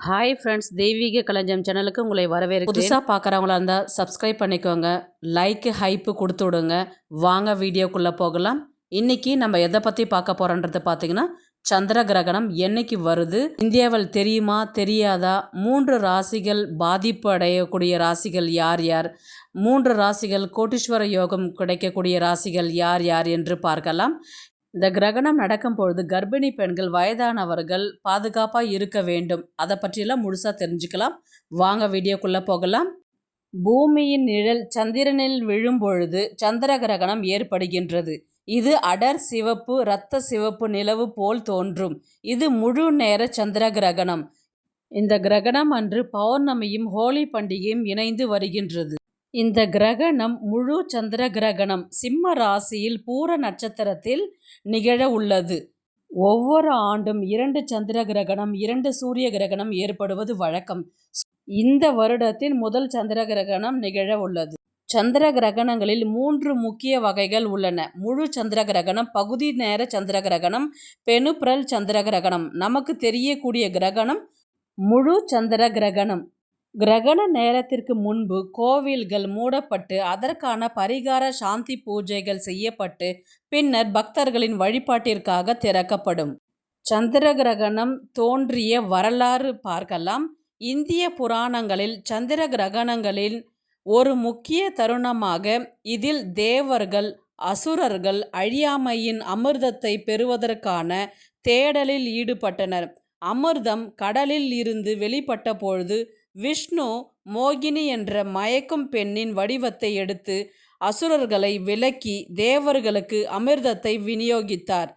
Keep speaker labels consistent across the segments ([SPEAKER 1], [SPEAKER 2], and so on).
[SPEAKER 1] Hi friends, தெய்வீக களஞ்சியம் சேனலுக்கு உங்களை வரவேற்கிறேன். புதுசாக பார்க்குறவங்களா இருந்தால் சப்ஸ்கிரைப் பண்ணிக்கோங்க, லைக்கு ஹைப்பு கொடுத்து விடுங்க. வாங்க வீடியோக்குள்ளே போகலாம். இன்றைக்கி நம்ம எதை பற்றி பார்க்க போகிறோன்றது பார்த்திங்கன்னா, சந்திர கிரகணம் என்னைக்கு வருது, இந்தியாவில் தெரியுமா தெரியாதா, 3 ராசிகள் பாதிப்பு அடையக்கூடிய ராசிகள் யார் யார், 3 ராசிகள் கோட்டீஸ்வர யோகம் கிடைக்கக்கூடிய ராசிகள் யார் யார் என்று பார்க்கலாம். இந்த கிரகணம் நடக்கும் பொழுது கர்ப்பிணி பெண்கள், வயதானவர்கள் பாதுகாப்பாக இருக்க வேண்டும். அதை பற்றியெல்லாம் முழுசாக தெரிஞ்சுக்கலாம். வாங்க வீடியோக்குள்ளே போகலாம். பூமியின் நிழல் சந்திரனில் விழும் பொழுது சந்திர கிரகணம் ஏற்படுகின்றது. இது அடர் சிவப்பு, இரத்த சிவப்பு நிலவு போல் தோன்றும். இது முழு நேர சந்திர கிரகணம். இந்த கிரகணம் அன்று பௌர்ணமியும் ஹோலி பண்டிகையும் இணைந்து வருகின்றது. இந்த கிரகணம் முழு சந்திர கிரகணம் சிம்ம ராசியில் பூர நட்சத்திரத்தில் நிகழ உள்ளது. ஒவ்வொரு ஆண்டும் 2 சந்திர கிரகணம், 2 சூரிய கிரகணம் ஏற்படுவது வழக்கம். இந்த வருடத்தில் முதல் சந்திர கிரகணம் நிகழ உள்ளது. சந்திர கிரகணங்களில் 3 முக்கிய வகைகள் உள்ளன. முழு சந்திர கிரகணம், பகுதி நேர சந்திர கிரகணம், பெனுப்ரல் சந்திர கிரகணம். நமக்கு தெரியக்கூடிய கிரகணம் முழு சந்திர கிரகணம். கிரகண நேரத்திற்கு முன்பு கோவில்கள் மூடப்பட்டு அதற்கான பரிகார சாந்தி பூஜைகள் செய்யப்பட்டு பின்னர் பக்தர்களின் வழிபாட்டிற்காக திறக்கப்படும். சந்திர கிரகணம் தோன்றிய வரலாறு பார்க்கலாம். இந்திய புராணங்களில் சந்திர கிரகணங்களில் ஒரு முக்கிய தருணமாக இதில் தேவர்கள், அசுரர்கள் அழியாமையின் அமிர்தத்தை பெறுவதற்கான தேடலில் ஈடுபட்டனர். அமிர்தம் கடலில் இருந்து வெளிப்பட்ட பொழுது விஷ்ணு மோகினி என்ற மயக்கும் பெண்ணின் வடிவத்தை எடுத்து அசுரர்களை விலக்கி தேவர்களுக்கு அமிர்தத்தை விநியோகித்தார்.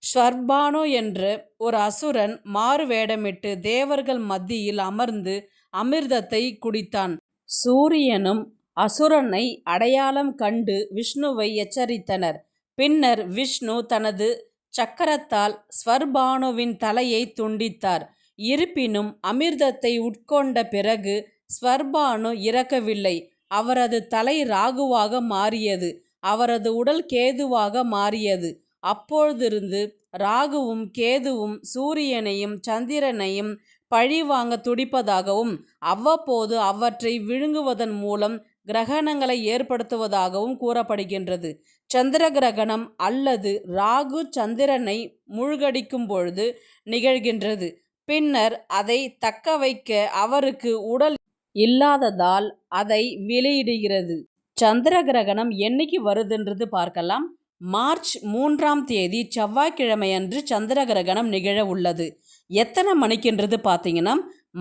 [SPEAKER 1] ஸ்வர்பானு என்ற ஒரு அசுரன் மாறு வேடமிட்டு தேவர்கள் மத்தியில் அமர்ந்து அமிர்தத்தை குடித்தான். சூரியனும் அசுரனை அடையாளம் கண்டு விஷ்ணுவை எச்சரித்தனர். பின்னர் விஷ்ணு தனது சக்கரத்தால் ஸ்வர்பானுவின் தலையை துண்டித்தார். இருப்பினும் அமிர்தத்தை உட்கொண்ட பிறகு ஸ்வர்பானு இறக்கவில்லை. அவரது தலை ராகுவாக மாறியது, அவரது உடல் கேதுவாக மாறியது. அப்பொழுதிருந்து ராகுவும் கேதுவும் சூரியனையும் சந்திரனையும் பழி வாங்க துடிப்பதாகவும் அவ்வப்போது அவற்றை விழுங்குவதன் மூலம் கிரகணங்களை ஏற்படுத்துவதாகவும் கூறப்படுகின்றது. சந்திர கிரகணம் அல்லது ராகு சந்திரனை மூழ்கடிக்கும் பொழுது நிகழ்கின்றது. பின்னர் அதை தக்க வைக்க அவருக்கு உடல் இல்லாததால் அதை வெளியிடுகிறது. சந்திர கிரகணம் என்னைக்கு வருதுன்றது பார்க்கலாம். மார்ச் 3ஆம் தேதி செவ்வாய்க்கிழமை அன்று சந்திர கிரகணம் நிகழ உள்ளது. எத்தனை மணிக்குன்றது பார்த்தீங்கன்னா,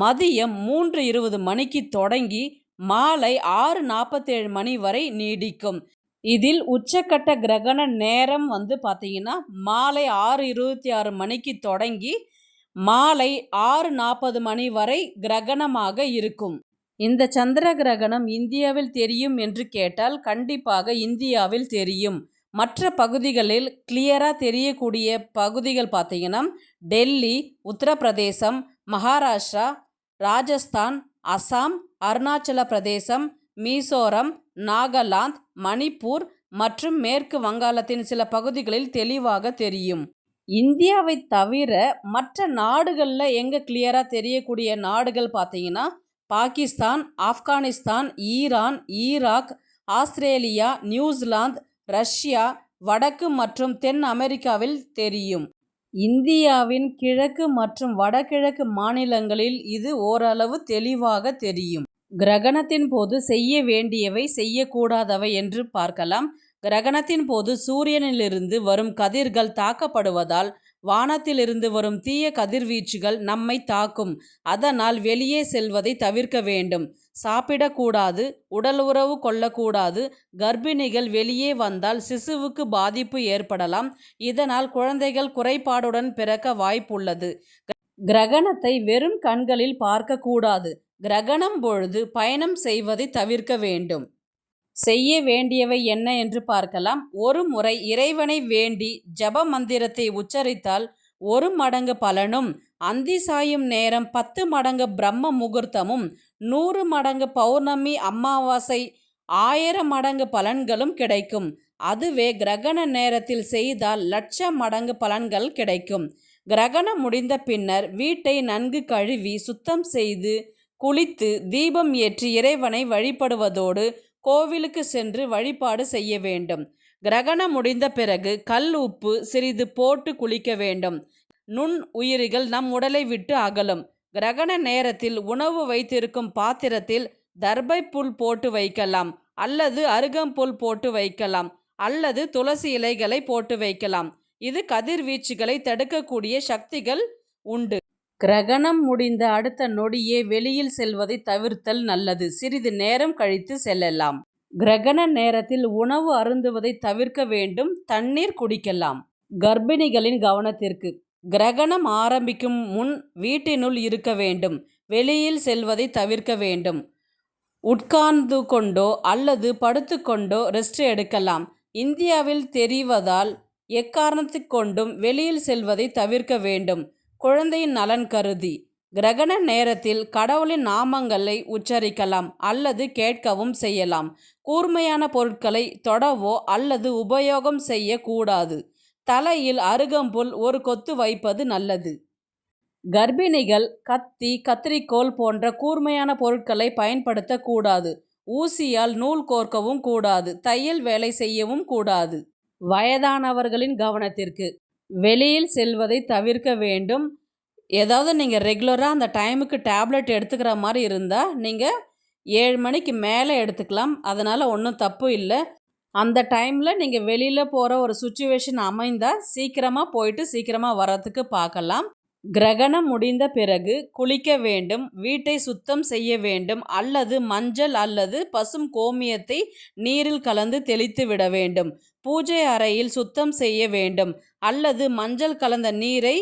[SPEAKER 1] மதியம் 3:20 மணிக்கு தொடங்கி மாலை 6:47 மணி வரை நீடிக்கும். இதில் உச்சக்கட்ட கிரகண நேரம் பார்த்தீங்கன்னா மாலை 6:26 மணிக்கு தொடங்கி மாலை 6:40 மணி வரை கிரகணமாக இருக்கும். இந்த சந்திர கிரகணம் இந்தியாவில் தெரியும் என்று கேட்டால் கண்டிப்பாக இந்தியாவில் தெரியும். மற்ற பகுதிகளில் கிளியராக தெரியக்கூடிய பகுதிகள் பார்த்தீங்கன்னா டெல்லி, உத்தரப்பிரதேசம், மகாராஷ்டிரா, ராஜஸ்தான், அசாம், அருணாச்சல பிரதேசம், மிசோரம், நாகாலாந்து, மணிப்பூர் மற்றும் மேற்கு வங்காளத்தின் சில பகுதிகளில் தெளிவாக தெரியும். இந்தியாவை தவிர மற்ற நாடுகளில் எங்கே கிளியராக தெரியக்கூடிய நாடுகள் பார்த்தீங்கன்னா Pakistan, Afghanistan, Iran, Iraq, Australia, New Zealand, Russia, வடக்கு மற்றும் தென் அமெரிக்காவில் தெரியும். இந்தியாவின் கிழக்கு மற்றும் வடகிழக்கு மாநிலங்களில் இது ஓரளவு தெளிவாக தெரியும். கிரகணத்தின் போது செய்ய வேண்டியவை, செய்யக்கூடாதவை என்று பார்க்கலாம். கிரகணத்தின் போது சூரியனிலிருந்து வரும் கதிர்கள் தாக்கப்படுவதால் வானத்திலிருந்து வரும் தீய கதிர்வீச்சுகள் நம்மை தாக்கும். அதனால் வெளியே செல்வதை தவிர்க்க வேண்டும். சாப்பிடக்கூடாது, உடல் உறவு கொள்ளக்கூடாது. கர்ப்பிணிகள் வெளியே வந்தால் சிசுவுக்கு பாதிப்பு ஏற்படலாம். இதனால் குழந்தைகள் குறைபாடுடன் பிறக்க வாய்ப்புள்ளது. கிரகணத்தை வெறும் கண்களில் பார்க்கக்கூடாது. கிரகணம் பொழுது பயணம் செய்வதை தவிர்க்க வேண்டும். செய்ய வேண்டியவை என்ன என்று பார்க்கலாம். ஒரு முறை இறைவனை வேண்டி ஜப மந்திரத்தை உச்சரித்தால் 1 மடங்கு பலனும், அந்தி சாயும் நேரம் 10 மடங்கு பிரம்ம முகூர்த்தமும், 100 மடங்கு பௌர்ணமி அமாவாசை 1000 மடங்கு பலன்களும் கிடைக்கும். அதுவே கிரகண நேரத்தில் செய்தால் லட்ச மடங்கு பலன்கள் கிடைக்கும். கிரகணம் முடிந்த பின்னர் வீட்டை நன்கு கழுவி சுத்தம் செய்து குளித்து தீபம் ஏற்றி இறைவனை வழிபடுவதோடு கோவிலுக்கு சென்று வழிபாடு செய்ய வேண்டும். கிரகணம் முடிந்த பிறகு கல் உப்பு சிறிது போட்டு குளிக்க வேண்டும். நுண் உயிரிகள் நம் உடலை விட்டு அகலும். கிரகண நேரத்தில் உணவு வைத்திருக்கும் பாத்திரத்தில் தர்பை புல் போட்டு வைக்கலாம், அல்லது அருகம்புல் போட்டு வைக்கலாம், அல்லது துளசி இலைகளை போட்டு வைக்கலாம். இது கதிர்வீச்சுகளை தடுக்கக்கூடிய சக்திகள் உண்டு. கிரகணம் முடிந்த அடுத்த நொடியே வெளியில் செல்வதை தவிர்த்தல் நல்லது. சிறிது நேரம் கழித்து செல்லலாம். கிரகண நேரத்தில் உணவு அருந்துவதை தவிர்க்க வேண்டும். தண்ணீர் குடிக்கலாம். கர்ப்பிணிகளின் கவனத்திற்கு: கிரகணம் ஆரம்பிக்கும் முன் வீட்டினுள் இருக்க வேண்டும். வெளியில் செல்வதை தவிர்க்க வேண்டும். உட்கார்ந்து கொண்டோ அல்லது படுத்து கொண்டோ ரெஸ்ட் எடுக்கலாம். இந்தியாவில் தெரிவதால் எக்காரணத்துக் கொண்டும் வெளியில் செல்வதை தவிர்க்க வேண்டும். குழந்தையின் நலன் கருதி கிரகண நேரத்தில் கடவுளின் நாமங்களை உச்சரிக்கலாம் அல்லது கேட்கவும் செய்யலாம். கூர்மையான பொருட்களை தொடவோ அல்லது உபயோகம் செய்ய கூடாது. தலையில் அருகம்புல் ஒரு கொத்து வைப்பது நல்லது. கர்ப்பிணிகள் கத்தி, கத்திரிக்கோல் போன்ற கூர்மையான பொருட்களை பயன்படுத்தக்கூடாது. ஊசியால் நூல் கோர்க்கவும் கூடாது. தையல் வேலை செய்யவும் கூடாது. வயதானவர்களின் கவனத்திற்கு: வெளியில் செல்வதை தவிர்க்க வேண்டும். ஏதாவது நீங்கள் ரெகுலராக அந்த டைமுக்கு டேப்லெட் எடுத்துக்கிற மாதிரி இருந்தால் நீங்கள் 7 மணிக்கு மேலே எடுத்துக்கலாம். அதனால் ஒன்றும் தப்பு இல்லை. அந்த டைமில் நீங்கள் வெளியில் போகிற ஒரு சுச்சுவேஷன் அமைந்தால் சீக்கிரமாக போயிட்டு சீக்கிரமாக வர்றதுக்கு பார்க்கலாம். கிரகணம் முடிந்த பிறகு குளிக்க வேண்டும். வீட்டை சுத்தம் செய்ய வேண்டும், அல்லது மஞ்சள் அல்லது பசும் கோமியத்தை நீரில் கலந்து தெளித்து விட வேண்டும். பூஜை அறையில் சுத்தம் செய்ய வேண்டும், அல்லது மஞ்சள் கலந்த நீரை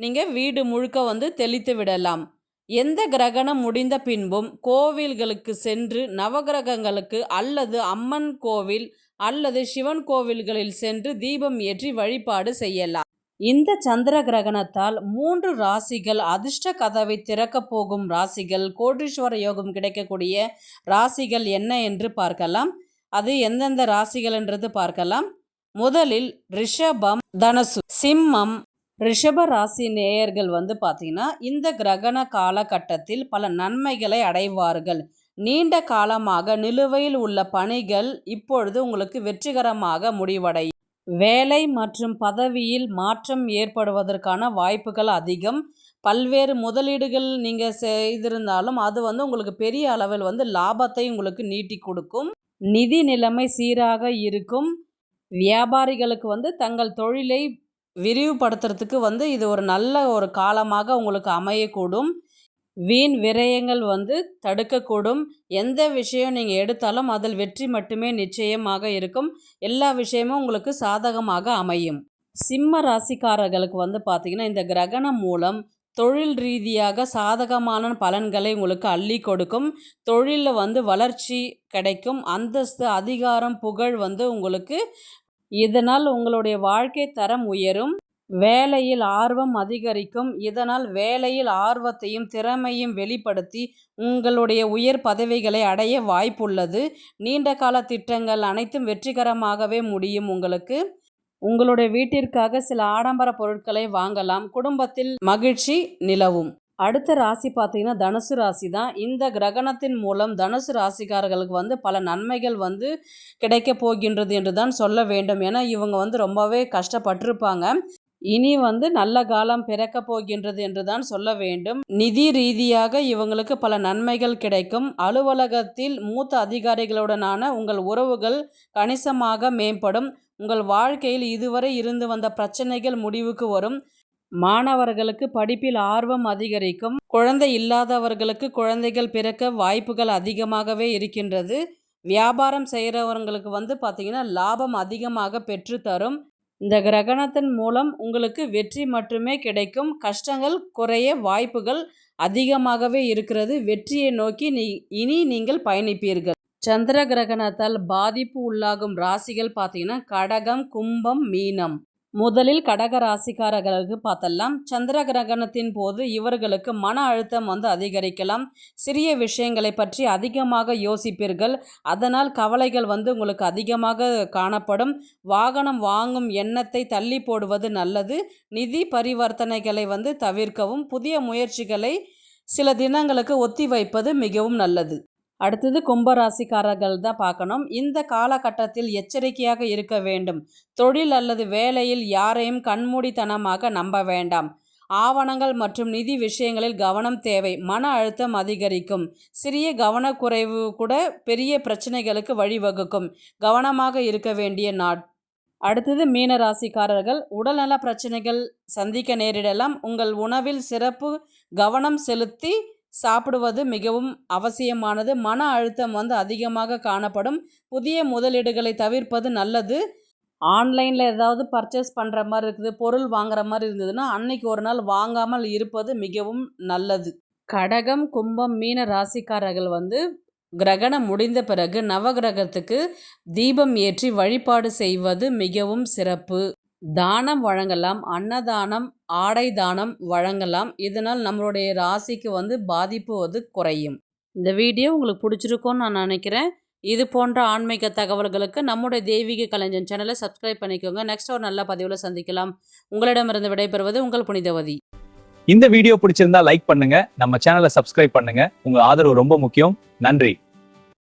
[SPEAKER 1] நீங்கள் வீடு முழுக்க தெளித்து விடலாம். எந்த கிரகணம் முடிந்த பின்பும் கோவில்களுக்கு சென்று நவகிரகங்களுக்கு அல்லது அம்மன் கோவில் அல்லது சிவன் கோவில்களில் சென்று தீபம் ஏற்றி வழிபாடு செய்யலாம். இந்த சந்திர கிரகணத்தால் 3 ராசிகள் அதிர்ஷ்ட கதவை திறக்கப் போகும் ராசிகள், கோடீஸ்வர யோகம் கிடைக்கக்கூடிய ராசிகள் என்ன என்று பார்க்கலாம். அது எந்தெந்த ராசிகள் என்றது பார்க்கலாம். முதலில் ரிஷபம், தனுசு, சிம்மம். ரிஷப ராசி நேயர்கள் பார்த்தீங்கன்னா இந்த கிரகண காலகட்டத்தில் பல நன்மைகளை அடைவார்கள். நீண்ட காலமாக நிலுவையில் உள்ள பணிகள் இப்பொழுது உங்களுக்கு வெற்றிகரமாக முடிவடையும். வேலை மற்றும் பதவியில் மாற்றம் ஏற்படுவதற்கான வாய்ப்புகள் அதிகம். பல்வேறு முதலீடுகள் நீங்கள் செய்திருந்தாலும் அது உங்களுக்கு பெரிய அளவில் லாபத்தை உங்களுக்கு நீட்டி கொடுக்கும். நிதி நிலைமை சீராக இருக்கும். வியாபாரிகளுக்கு தங்கள் தொழிலை விரிவுபடுத்துறதுக்கு இது ஒரு நல்ல ஒரு காலமாக உங்களுக்கு அமையக்கூடும். வீண் விரயங்கள் தடுக்கக்கூடும். எந்த விஷயம் நீங்கள் எடுத்தாலும் அதில் வெற்றி மட்டுமே நிச்சயமாக இருக்கும். எல்லா விஷயமும் உங்களுக்கு சாதகமாக அமையும். சிம்ம ராசிக்காரர்களுக்கு பார்த்தீங்கன்னா இந்த கிரகணம் மூலம் தொழில் ரீதியாக சாதகமான பலன்களை உங்களுக்கு அள்ளி கொடுக்கும். தொழிலில் வளர்ச்சி கிடைக்கும். அந்தஸ்து, அதிகாரம், புகழ் உங்களுக்கு. இதனால் உங்களுடைய வாழ்க்கை தரம் உயரும். வேலையில் ஆர்வம் அதிகரிக்கும். இதனால் வேலையில் ஆர்வத்தையும் திறமையும் வெளிப்படுத்தி உங்களுடைய உயர் பதவிகளை அடைய வாய்ப்புள்ளது. நீண்ட கால திட்டங்கள் அனைத்தும் வெற்றிகரமாகவே முடியும். உங்களுடைய வீட்டிற்காக சில ஆடம்பர பொருட்களை வாங்கலாம். குடும்பத்தில் மகிழ்ச்சி நிலவும். அடுத்த ராசி பார்த்தீங்கன்னா தனுசு ராசி தான். இந்த கிரகணத்தின் மூலம் தனுசு ராசிக்காரர்களுக்கு பல நன்மைகள் கிடைக்க போகின்றது என்று தான் சொல்ல வேண்டும். ஏன்னா இவங்க ரொம்பவே கஷ்டப்பட்டிருப்பாங்க. இனி நல்ல காலம் பிறக்க போகின்றது என்று தான் சொல்ல வேண்டும். நிதி ரீதியாக இவங்களுக்கு பல நன்மைகள் கிடைக்கும். அலுவலகத்தில் மூத்த அதிகாரிகளுடனான உங்கள் உறவுகள் கணிசமாக மேம்படும். உங்கள் வாழ்க்கையில் இதுவரை இருந்து வந்த பிரச்சனைகள் முடிவுக்கு வரும். மாணவர்களுக்கு படிப்பில் ஆர்வம் அதிகரிக்கும். குழந்தை இல்லாதவர்களுக்கு குழந்தைகள் பிறக்க வாய்ப்புகள் அதிகமாகவே இருக்கின்றது. வியாபாரம் செய்கிறவங்களுக்கு பார்த்தீங்கன்னா லாபம் அதிகமாக பெற்று தரும். இந்த கிரகணத்தின் மூலம் உங்களுக்கு வெற்றி மட்டுமே கிடைக்கும். கஷ்டங்கள் குறைய வாய்ப்புகள் அதிகமாகவே இருக்கிறது. வெற்றியை நோக்கி இனி நீங்கள் பயணிப்பீர்கள். சந்திர கிரகணத்தால் பாதிப்பு உள்ளாகும் ராசிகள் பார்த்தீங்கன்னா கடகம், கும்பம், மீனம். முதலில் கடக ராசிக்காரர்களுக்கு பார்த்தலாம். சந்திர கிரகணத்தின் போது இவர்களுக்கு மன அழுத்தம் அதிகரிக்கலாம். சிறிய விஷயங்களை பற்றி அதிகமாக யோசிப்பீர்கள். அதனால் கவலைகள் உங்களுக்கு அதிகமாக காணப்படும். வாகனம் வாங்கும் எண்ணத்தை தள்ளி போடுவது நல்லது. நிதி பரிவர்த்தனைகளை தவிர்க்கவும். புதிய முயற்சிகளை சில தினங்களுக்கு ஒத்தி வைப்பது மிகவும் நல்லது. அடுத்தது கும்பராசிக்காரர்கள் தான் பார்க்கணும். இந்த காலகட்டத்தில் எச்சரிக்கையாக இருக்க வேண்டும். தொழில் அல்லது வேலையில் யாரையும் கண்மூடித்தனமாக நம்ப வேண்டாம். ஆவணங்கள் மற்றும் நிதி விஷயங்களில் கவனம் தேவை. மன அழுத்தம் அதிகரிக்கும். சிறிய கவனக்குறைவு கூட பெரிய பிரச்சனைகளுக்கு வழிவகுக்கும். கவனமாக இருக்க வேண்டிய நாள். அடுத்தது மீன ராசிக்காரர்கள். உடல்நல பிரச்சனைகள் சந்திக்க நேரிடலாம். உங்கள் உணவில் சிறப்பு கவனம் செலுத்தி சாப்பிடுவது மிகவும் அவசியமானது. மன அழுத்தம் அதிகமாக காணப்படும். புதிய முதலீடுகளை தவிர்ப்பது நல்லது. ஆன்லைனில் ஏதாவது பர்ச்சேஸ் பண்ணுற மாதிரி இருக்குது, பொருள் வாங்குற மாதிரி இருந்ததுன்னா அன்னைக்கு ஒரு நாள் வாங்காமல் இருப்பது மிகவும் நல்லது. கடகம், கும்பம், மீன ராசிக்காரர்கள் கிரகணம் முடிந்த பிறகு நவகிரகத்துக்கு தீபம் ஏற்றி வழிபாடு செய்வது மிகவும் சிறப்பு. தானம் வழங்கலாம். அன்னதானம், ஆடை தானம் வழங்கலாம். இதனால் நம்மளுடைய ராசிக்கு பாதிப்பு குறையும். இந்த வீடியோ உங்களுக்கு பிடிச்சிருக்கும்னு நான் நினைக்கிறேன். இது போன்ற ஆன்மீக தகவல்களுக்கு நம்முடைய தெய்வீக கலைஞன் சேனலை சப்ஸ்கிரைப் பண்ணிக்கோங்க. நெக்ஸ்ட் ஒரு நல்ல பதிவில் சந்திக்கலாம். உங்களிடமிருந்து விடைபெறுவது உங்கள் புனிதவதி.
[SPEAKER 2] இந்த வீடியோ பிடிச்சிருந்தா லைக் பண்ணுங்க, நம்ம சேனலை சப்ஸ்கிரைப் பண்ணுங்க. உங்க ஆதரவு ரொம்ப முக்கியம். நன்றி.